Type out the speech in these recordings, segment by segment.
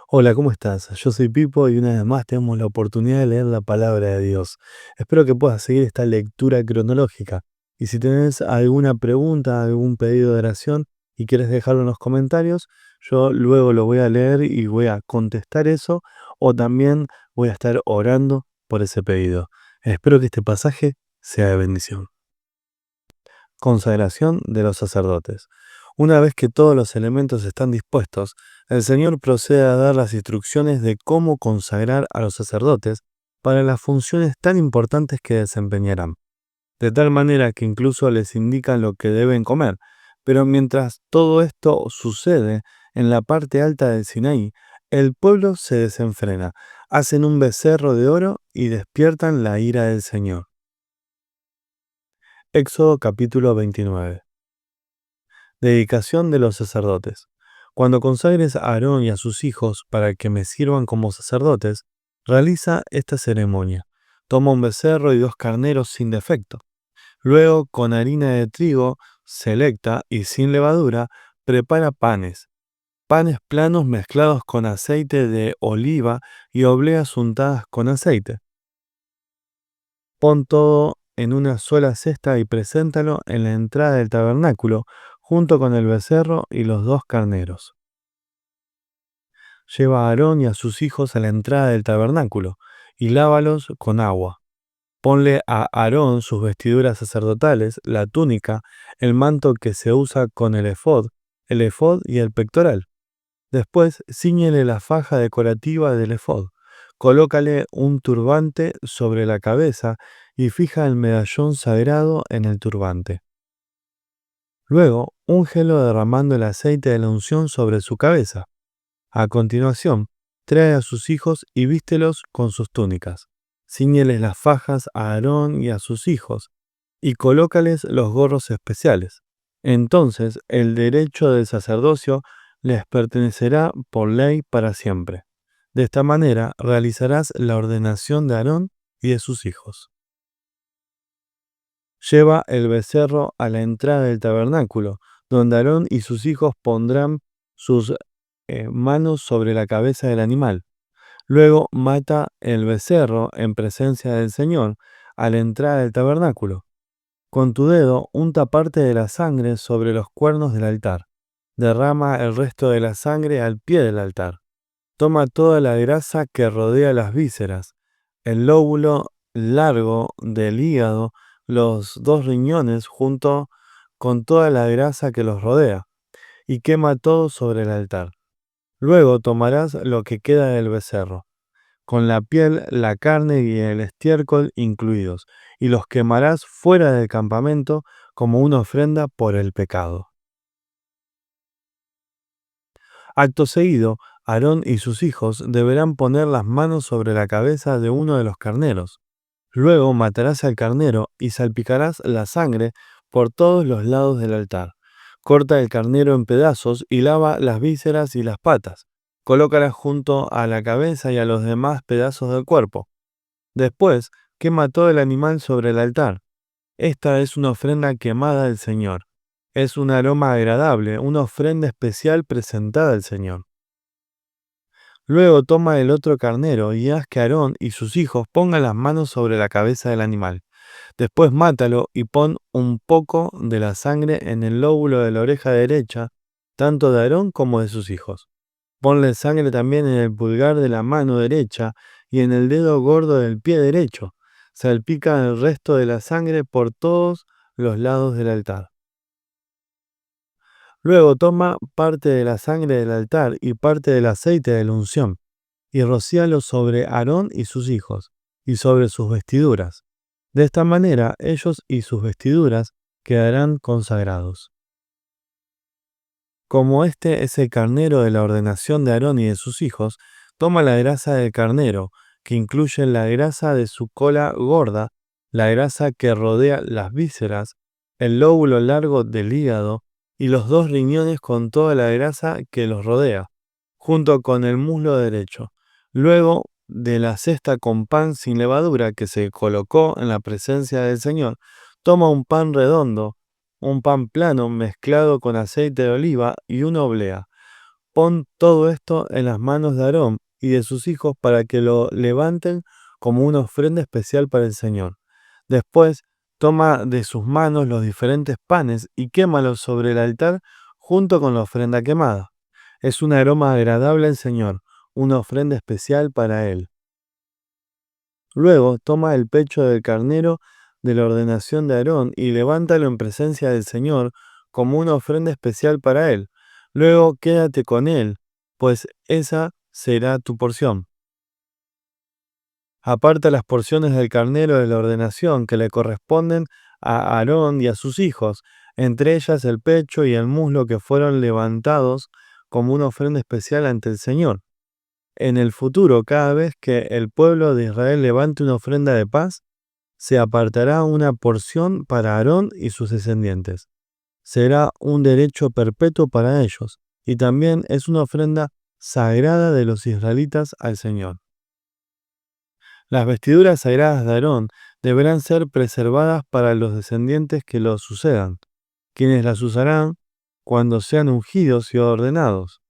Hola, ¿cómo estás? Yo soy Pipo y una vez más tenemos la oportunidad de leer la palabra de Dios. Espero que puedas seguir esta lectura cronológica. Y si tenés alguna pregunta, algún pedido de oración y quieres dejarlo en los comentarios, yo luego lo voy a leer y voy a contestar eso o también voy a estar orando por ese pedido. Espero que este pasaje sea de bendición. Consagración de los sacerdotes. Una vez que todos los elementos están dispuestos, el Señor procede a dar las instrucciones de cómo consagrar a los sacerdotes para las funciones tan importantes que desempeñarán, de tal manera que incluso les indican lo que deben comer. Pero mientras todo esto sucede en la parte alta del Sinaí, el pueblo se desenfrena, hacen un becerro de oro y despiertan la ira del Señor. Éxodo capítulo 29. Dedicación de los sacerdotes. Cuando consagres a Aarón y a sus hijos para que me sirvan como sacerdotes, realiza esta ceremonia. Toma un becerro y dos carneros sin defecto. Luego, con harina de trigo selecta y sin levadura, prepara panes. Panes planos mezclados con aceite de oliva y obleas untadas con aceite. Pon todo en una sola cesta y preséntalo en la entrada del tabernáculo, junto con el becerro y los dos carneros. Lleva a Aarón y a sus hijos a la entrada del tabernáculo, y lávalos con agua. Ponle a Aarón sus vestiduras sacerdotales, la túnica, el manto que se usa con el efod y el pectoral. Después, cíñele la faja decorativa del efod. Colócale un turbante sobre la cabeza y fija el medallón sagrado en el turbante. Luego, úngelo derramando el aceite de la unción sobre su cabeza. A continuación, trae a sus hijos y vístelos con sus túnicas. Cíñeles las fajas a Aarón y a sus hijos, y colócales los gorros especiales. Entonces el derecho del sacerdocio les pertenecerá por ley para siempre. De esta manera realizarás la ordenación de Aarón y de sus hijos. Lleva el becerro a la entrada del tabernáculo, donde Aarón y sus hijos pondrán sus manos sobre la cabeza del animal. Luego mata el becerro en presencia del Señor a la entrada del tabernáculo. Con tu dedo unta parte de la sangre sobre los cuernos del altar. Derrama el resto de la sangre al pie del altar. Toma toda la grasa que rodea las vísceras, el lóbulo largo del hígado, los dos riñones junto con toda la grasa que los rodea, y quema todo sobre el altar. Luego tomarás lo que queda del becerro, con la piel, la carne y el estiércol incluidos, y los quemarás fuera del campamento como una ofrenda por el pecado. Acto seguido, Aarón y sus hijos deberán poner las manos sobre la cabeza de uno de los carneros. Luego matarás al carnero y salpicarás la sangre por todos los lados del altar. Corta el carnero en pedazos y lava las vísceras y las patas. Colócalas junto a la cabeza y a los demás pedazos del cuerpo. Después, quema todo el animal sobre el altar. Esta es una ofrenda quemada al Señor. Es un aroma agradable, una ofrenda especial presentada al Señor. Luego toma el otro carnero y haz que Aarón y sus hijos pongan las manos sobre la cabeza del animal. Después mátalo y pon un poco de la sangre en el lóbulo de la oreja derecha, tanto de Aarón como de sus hijos. Ponle sangre también en el pulgar de la mano derecha y en el dedo gordo del pie derecho. Salpica el resto de la sangre por todos los lados del altar. Luego toma parte de la sangre del altar y parte del aceite de la unción, y rocíalo sobre Aarón y sus hijos, y sobre sus vestiduras. De esta manera ellos y sus vestiduras quedarán consagrados. Como este es el carnero de la ordenación de Aarón y de sus hijos, toma la grasa del carnero, que incluye la grasa de su cola gorda, la grasa que rodea las vísceras, el lóbulo largo del hígado y los dos riñones con toda la grasa que los rodea, junto con el muslo derecho. Luego de la cesta con pan sin levadura que se colocó en la presencia del Señor, toma un pan redondo, un pan plano mezclado con aceite de oliva y una oblea. Pon todo esto en las manos de Aarón y de sus hijos para que lo levanten como una ofrenda especial para el Señor. Después, toma de sus manos los diferentes panes y quémalos sobre el altar junto con la ofrenda quemada. Es un aroma agradable al Señor, una ofrenda especial para Él. Luego, toma el pecho del carnero de la ordenación de Aarón y levántalo en presencia del Señor como una ofrenda especial para Él. Luego, quédate con Él, pues esa será tu porción. Aparta las porciones del carnero de la ordenación que le corresponden a Aarón y a sus hijos, entre ellas el pecho y el muslo que fueron levantados como una ofrenda especial ante el Señor. En el futuro, cada vez que el pueblo de Israel levante una ofrenda de paz, se apartará una porción para Aarón y sus descendientes. Será un derecho perpetuo para ellos, y también es una ofrenda sagrada de los israelitas al Señor. Las vestiduras sagradas de Aarón deberán ser preservadas para los descendientes que los sucedan, quienes las usarán cuando sean ungidos y ordenados.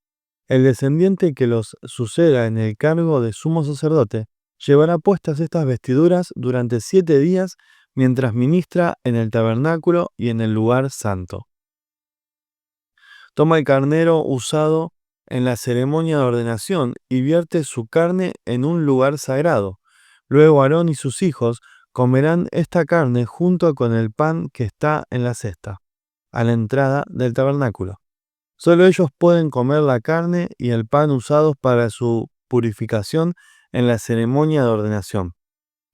El descendiente que los suceda en el cargo de sumo sacerdote llevará puestas estas vestiduras durante 7 días mientras ministra en el tabernáculo y en el lugar santo. Toma el carnero usado en la ceremonia de ordenación y vierte su carne en un lugar sagrado. Luego Aarón y sus hijos comerán esta carne junto con el pan que está en la cesta, a la entrada del tabernáculo. Solo ellos pueden comer la carne y el pan usados para su purificación en la ceremonia de ordenación.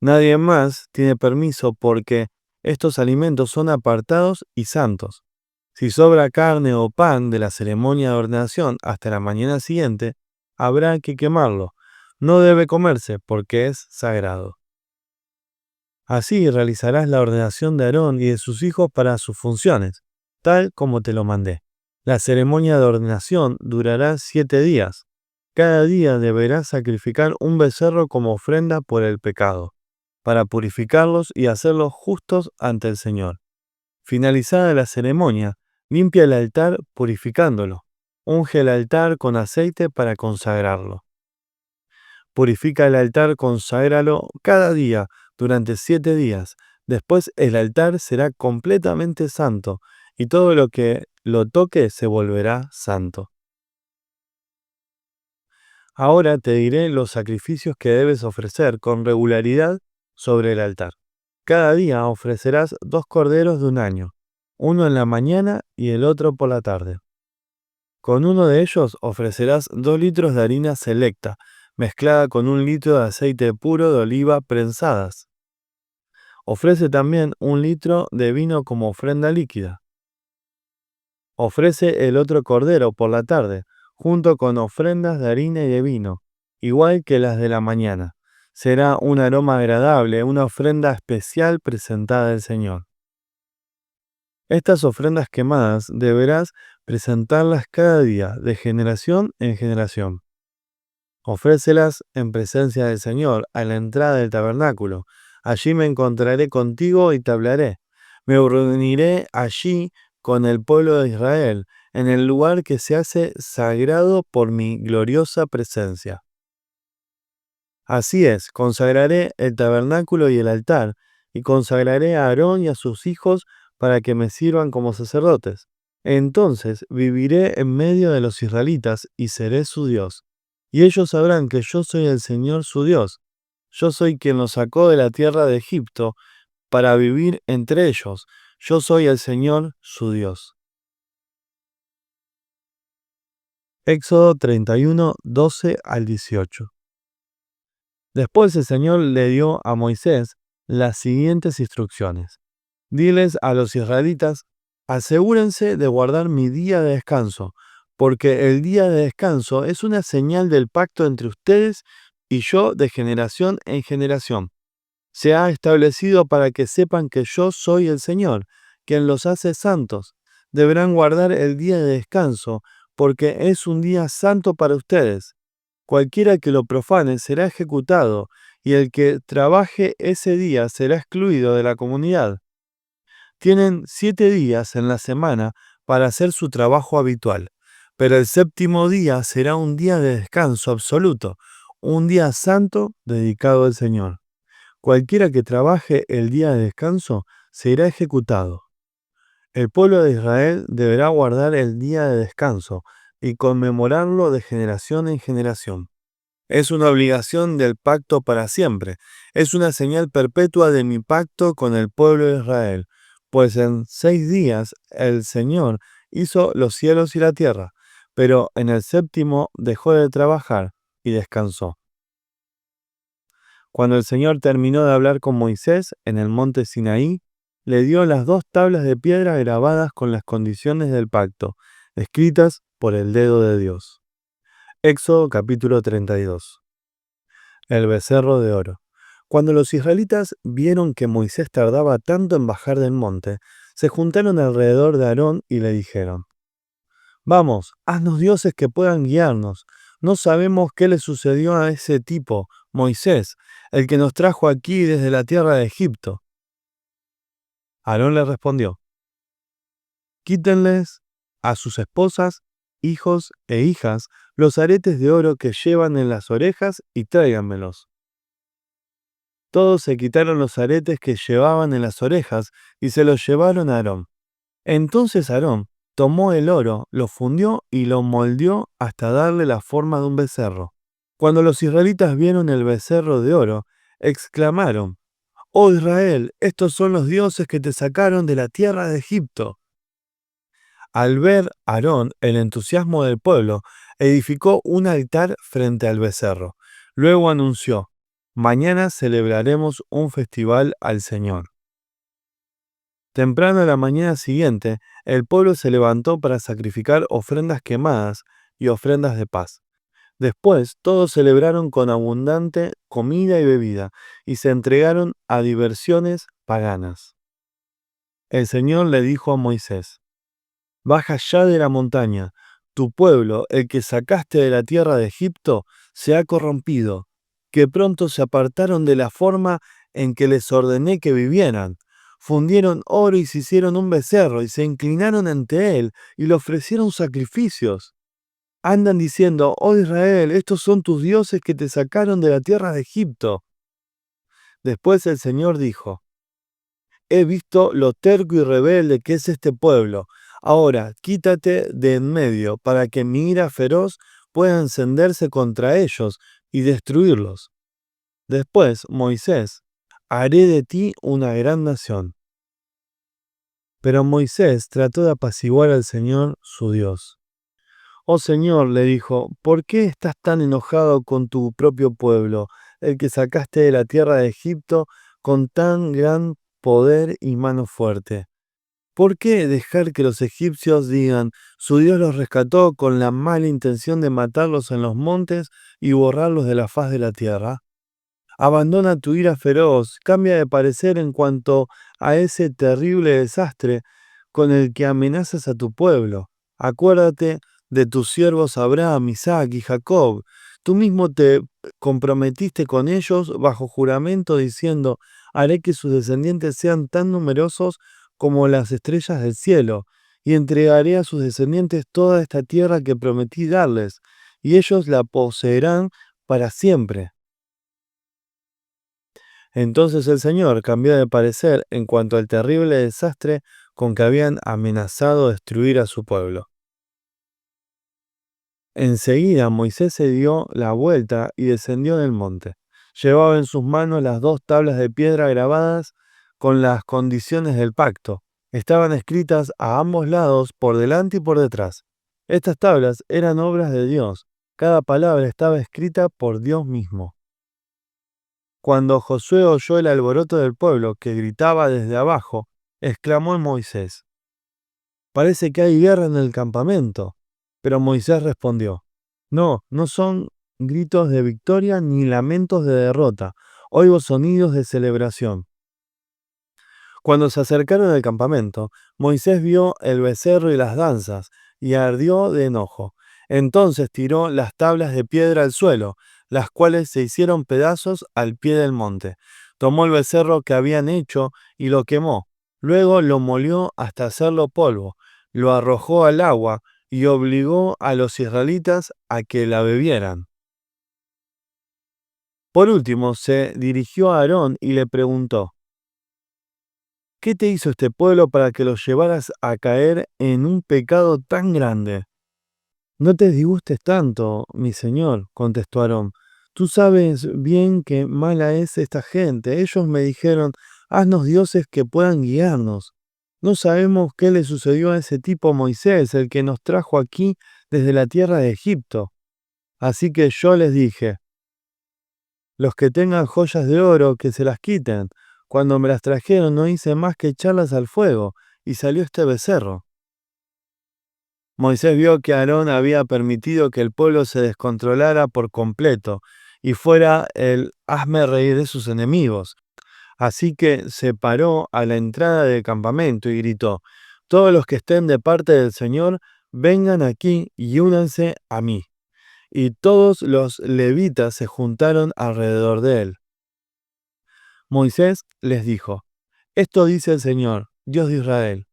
Nadie más tiene permiso porque estos alimentos son apartados y santos. Si sobra carne o pan de la ceremonia de ordenación hasta la mañana siguiente, habrá que quemarlo. No debe comerse porque es sagrado. Así realizarás la ordenación de Aarón y de sus hijos para sus funciones, tal como te lo mandé. La ceremonia de ordenación durará 7 días. Cada día deberás sacrificar un becerro como ofrenda por el pecado, para purificarlos y hacerlos justos ante el Señor. Finalizada la ceremonia, limpia el altar purificándolo. Unge el altar con aceite para consagrarlo. Purifica el altar, conságralo cada día durante 7 días. Después el altar será completamente santo y todo lo que lo toque se volverá santo. Ahora te diré los sacrificios que debes ofrecer con regularidad sobre el altar. Cada día ofrecerás 2 corderos de un año, uno en la mañana y el otro por la tarde. Con uno de ellos ofrecerás 2 litros de harina selecta, mezclada con 1 litro de aceite puro de oliva prensadas. Ofrece también 1 litro de vino como ofrenda líquida. Ofrece el otro cordero por la tarde, junto con ofrendas de harina y de vino, igual que las de la mañana. Será un aroma agradable, una ofrenda especial presentada al Señor. Estas ofrendas quemadas deberás presentarlas cada día, de generación en generación. Ofrécelas en presencia del Señor, a la entrada del tabernáculo. Allí me encontraré contigo y te hablaré. Me reuniré allí con el pueblo de Israel, en el lugar que se hace sagrado por mi gloriosa presencia. Así es, consagraré el tabernáculo y el altar, y consagraré a Aarón y a sus hijos para que me sirvan como sacerdotes. Entonces viviré en medio de los israelitas y seré su Dios. Y ellos sabrán que yo soy el Señor su Dios. Yo soy quien los sacó de la tierra de Egipto para vivir entre ellos. Yo soy el Señor su Dios. Éxodo 31, 12 al 18. Después el Señor le dio a Moisés las siguientes instrucciones. Diles a los israelitas: asegúrense de guardar mi día de descanso, porque el día de descanso es una señal del pacto entre ustedes y yo de generación en generación. Se ha establecido para que sepan que yo soy el Señor, quien los hace santos. Deberán guardar el día de descanso, porque es un día santo para ustedes. Cualquiera que lo profane será ejecutado, y el que trabaje ese día será excluido de la comunidad. Tienen 7 días en la semana para hacer su trabajo habitual, Pero el séptimo día será un día de descanso absoluto, un día santo dedicado al Señor. Cualquiera que trabaje el día de descanso será ejecutado. El pueblo de Israel deberá guardar el día de descanso y conmemorarlo de generación en generación. Es una obligación del pacto para siempre. Es una señal perpetua de mi pacto con el pueblo de Israel. Pues en 6 días el Señor hizo los cielos y la tierra, pero en el séptimo dejó de trabajar y descansó. Cuando el Señor terminó de hablar con Moisés en el monte Sinaí, le dio las 2 tablas de piedra grabadas con las condiciones del pacto, escritas por el dedo de Dios. Éxodo capítulo 32. El becerro de oro. Cuando los israelitas vieron que Moisés tardaba tanto en bajar del monte, se juntaron alrededor de Aarón y le dijeron: Vamos, haznos dioses que puedan guiarnos. No sabemos qué le sucedió a ese tipo, Moisés, el que nos trajo aquí desde la tierra de Egipto. Aarón le respondió: Quítenles a sus esposas, hijos e hijas los aretes de oro que llevan en las orejas y tráiganmelos. Todos se quitaron los aretes que llevaban en las orejas y se los llevaron a Aarón. Entonces Aarón tomó el oro, lo fundió y lo moldeó hasta darle la forma de un becerro. Cuando los israelitas vieron el becerro de oro, exclamaron: Oh Israel, estos son los dioses que te sacaron de la tierra de Egipto. Al ver Aarón el entusiasmo del pueblo, edificó un altar frente al becerro. Luego anunció: Mañana celebraremos un festival al Señor. Temprano a la mañana siguiente, el pueblo se levantó para sacrificar ofrendas quemadas y ofrendas de paz. Después, todos celebraron con abundante comida y bebida, y se entregaron a diversiones paganas. El Señor le dijo a Moisés: Baja ya de la montaña. Tu pueblo, el que sacaste de la tierra de Egipto, se ha corrompido, que pronto se apartaron de la forma en que les ordené que vivieran. Fundieron oro y se hicieron un becerro, y se inclinaron ante él, y le ofrecieron sacrificios. Andan diciendo: Oh Israel, estos son tus dioses que te sacaron de la tierra de Egipto. Después el Señor dijo: He visto lo terco y rebelde que es este pueblo. Ahora quítate de en medio, para que mi ira feroz pueda encenderse contra ellos y destruirlos. Después, Moisés: Haré de ti una gran nación. Pero Moisés trató de apaciguar al Señor, su Dios. Oh Señor, le dijo, ¿por qué estás tan enojado con tu propio pueblo, el que sacaste de la tierra de Egipto con tan gran poder y mano fuerte? ¿Por qué dejar que los egipcios digan: su Dios los rescató con la mala intención de matarlos en los montes y borrarlos de la faz de la tierra? Abandona tu ira feroz, cambia de parecer en cuanto a ese terrible desastre con el que amenazas a tu pueblo. Acuérdate de tus siervos Abraham, Isaac y Jacob. Tú mismo te comprometiste con ellos bajo juramento diciendo: haré que sus descendientes sean tan numerosos como las estrellas del cielo, y entregaré a sus descendientes toda esta tierra que prometí darles, y ellos la poseerán para siempre. Entonces el Señor cambió de parecer en cuanto al terrible desastre con que habían amenazado destruir a su pueblo. Enseguida Moisés se dio la vuelta y descendió del monte. Llevaba en sus manos las 2 tablas de piedra grabadas con las condiciones del pacto. Estaban escritas a ambos lados, por delante y por detrás. Estas tablas eran obras de Dios. Cada palabra estaba escrita por Dios mismo. Cuando Josué oyó el alboroto del pueblo que gritaba desde abajo, exclamó en Moisés: Parece que hay guerra en el campamento. Pero Moisés respondió: No, no son gritos de victoria ni lamentos de derrota. Oigo sonidos de celebración. Cuando se acercaron al campamento, Moisés vio el becerro y las danzas, y ardió de enojo. Entonces tiró las tablas de piedra al suelo, las cuales se hicieron pedazos al pie del monte. Tomó el becerro que habían hecho y lo quemó. Luego lo molió hasta hacerlo polvo. Lo arrojó al agua, y obligó a los israelitas a que la bebieran. Por último, se dirigió a Aarón y le preguntó: ¿Qué te hizo este pueblo para que los llevaras a caer en un pecado tan grande? No te disgustes tanto, mi señor, contestó Aarón. Tú sabes bien que mala es esta gente. Ellos me dijeron: haznos dioses que puedan guiarnos. No sabemos qué le sucedió a ese tipo Moisés, el que nos trajo aquí desde la tierra de Egipto. Así que yo les dije: los que tengan joyas de oro, que se las quiten. Cuando me las trajeron no hice más que echarlas al fuego, y salió este becerro. Moisés vio que Aarón había permitido que el pueblo se descontrolara por completo y fuera el hazme reír de sus enemigos. Así que se paró a la entrada del campamento y gritó: todos los que estén de parte del Señor, vengan aquí y únanse a mí. Y todos los levitas se juntaron alrededor de él. Moisés les dijo: esto dice el Señor, Dios de Israel: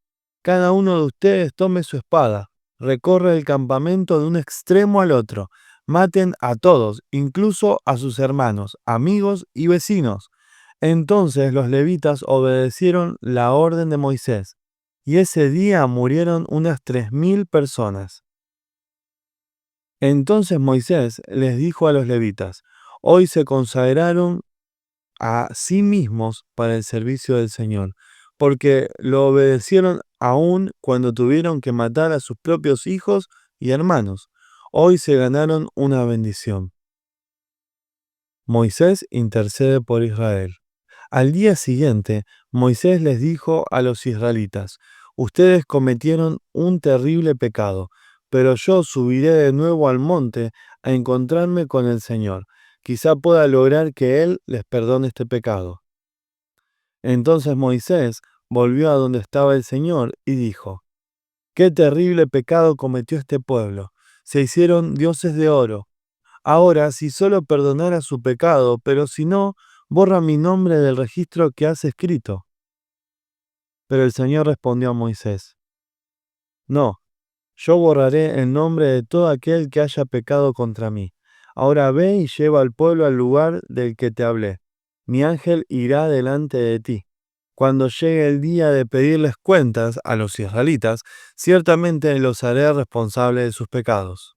cada uno de ustedes tome su espada, recorre el campamento de un extremo al otro, maten a todos, incluso a sus hermanos, amigos y vecinos. Entonces los levitas obedecieron la orden de Moisés, y ese día murieron unas 3000 personas. Entonces Moisés les dijo a los levitas: hoy se consagraron a sí mismos para el servicio del Señor, porque lo obedecieron aún cuando tuvieron que matar a sus propios hijos y hermanos. Hoy se ganaron una bendición. Moisés intercede por Israel. Al día siguiente, Moisés les dijo a los israelitas: ustedes cometieron un terrible pecado, pero yo subiré de nuevo al monte a encontrarme con el Señor. Quizá pueda lograr que Él les perdone este pecado. Entonces Moisés volvió a donde estaba el Señor y dijo: qué terrible pecado cometió este pueblo. Se hicieron dioses de oro. Ahora, si solo perdonara su pecado, pero si no, borra mi nombre del registro que has escrito. Pero el Señor respondió a Moisés: no, yo borraré el nombre de todo aquel que haya pecado contra mí. Ahora ve y lleva al pueblo al lugar del que te hablé. Mi ángel irá delante de ti. Cuando llegue el día de pedirles cuentas a los israelitas, ciertamente los haré responsables de sus pecados.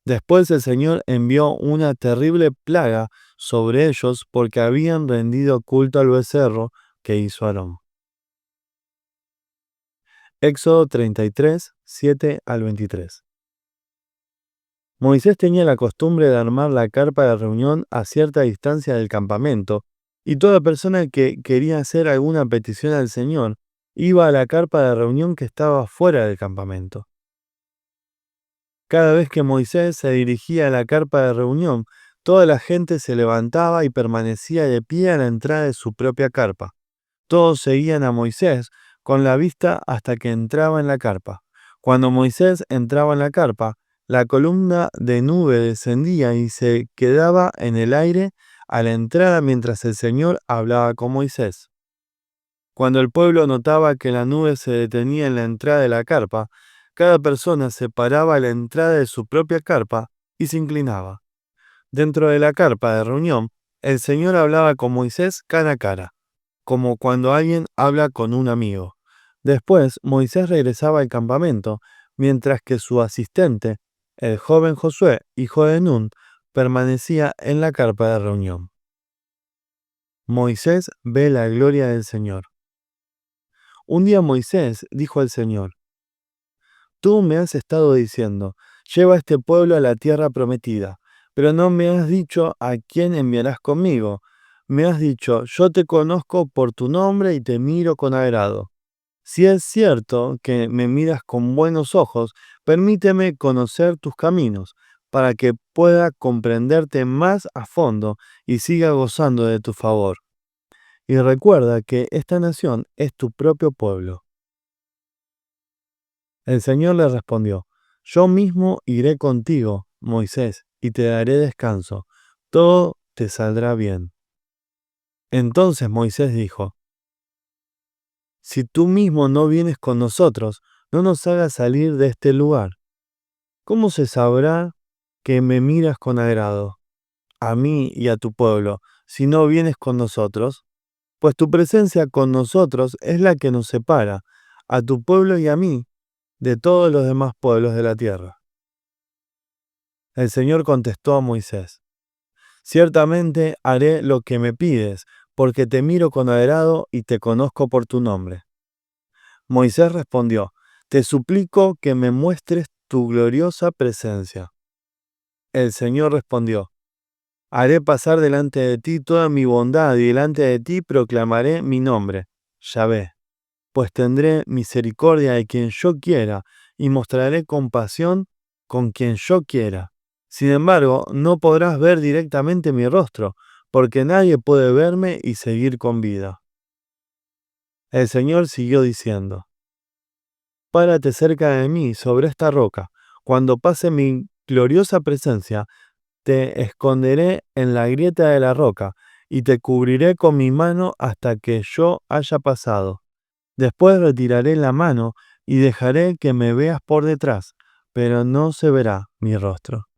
Después el Señor envió una terrible plaga sobre ellos porque habían rendido culto al becerro que hizo Aarón. Éxodo 33, 7 al 23. Moisés tenía la costumbre de armar la carpa de reunión a cierta distancia del campamento, y toda persona que quería hacer alguna petición al Señor iba a la carpa de reunión que estaba fuera del campamento. Cada vez que Moisés se dirigía a la carpa de reunión, toda la gente se levantaba y permanecía de pie a la entrada de su propia carpa. Todos seguían a Moisés con la vista hasta que entraba en la carpa. Cuando Moisés entraba en la carpa, la columna de nube descendía y se quedaba en el aire a la entrada mientras el Señor hablaba con Moisés. Cuando el pueblo notaba que la nube se detenía en la entrada de la carpa, cada persona se paraba a la entrada de su propia carpa y se inclinaba. Dentro de la carpa de reunión, el Señor hablaba con Moisés cara a cara, como cuando alguien habla con un amigo. Después, Moisés regresaba al campamento, mientras que su asistente, el joven Josué, hijo de Nun, permanecía en la carpa de reunión. Moisés ve la gloria del Señor. Un día Moisés dijo al Señor: tú me has estado diciendo: lleva a este pueblo a la tierra prometida, pero no me has dicho a quién enviarás conmigo. Me has dicho: yo te conozco por tu nombre y te miro con agrado. Si es cierto que me miras con buenos ojos, permíteme conocer tus caminos, para que pueda comprenderte más a fondo y siga gozando de tu favor. Y recuerda que esta nación es tu propio pueblo. El Señor le respondió: yo mismo iré contigo, Moisés, y te daré descanso. Todo te saldrá bien. Entonces Moisés dijo: si tú mismo no vienes con nosotros, no nos hagas salir de este lugar. ¿Cómo se sabrá que me miras con agrado, a mí y a tu pueblo, si no vienes con nosotros? Pues tu presencia con nosotros es la que nos separa, a tu pueblo y a mí, de todos los demás pueblos de la tierra. El Señor contestó a Moisés: Ciertamente haré lo que me pides, porque te miro con agrado y te conozco por tu nombre. Moisés respondió: Te suplico que me muestres tu gloriosa presencia. El Señor respondió: Haré pasar delante de ti toda mi bondad y delante de ti proclamaré mi nombre, Yahvé. Pues tendré misericordia de quien yo quiera y mostraré compasión con quien yo quiera. Sin embargo, no podrás ver directamente mi rostro, porque nadie puede verme y seguir con vida. El Señor siguió diciendo: Párate cerca de mí sobre esta roca. Cuando pase mi gloriosa presencia, te esconderé en la grieta de la roca y te cubriré con mi mano hasta que yo haya pasado. Después retiraré la mano y dejaré que me veas por detrás, pero no se verá mi rostro.